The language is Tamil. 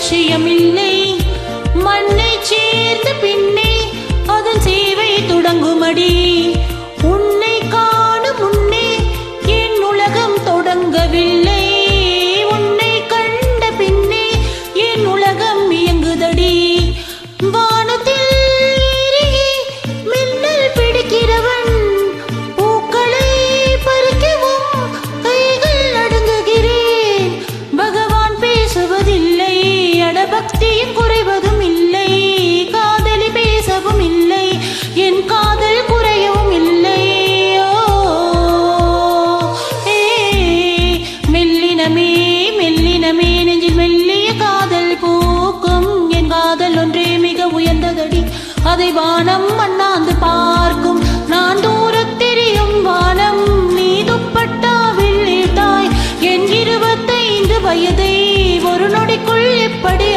லட்சியமில்லை. மண்ணை சேர்ந்த பின்னே அதன் சேவை தொடங்குமடி. உன்னை காணும் முன்னே என் உலகம் தொடங்கவில்லை. உன்னை கண்ட பின்னே என் உலகம் இயங்குதடி. வானத்தில் ஏறியே மின்னல் பிடிக்கிறவன் பூக்களை பறிக்கவும் கைகள் நடுங்குகிறேன். பகவான் பேசுவதில்லை, அடபக்தியும் குறைவதும் இல்லை. காதலி பேசவும் இல்லை, என் காதல் குறையவும் இல்லை. மெல்லினமே மெல்லினமே நெஞ்சில் மெல்லிய காதல் பூக்கும். என் காதல் ஒன்றே மிக உயர்ந்ததடி, அதை வானம் அண்ணாந்து பார்க்கும். நான் தூரத் தெரியும் வானம், நீ துப்பட்டாவில் இட்டாய். என் 25 வயதை ஒரு நொடிக்குள் எப்படி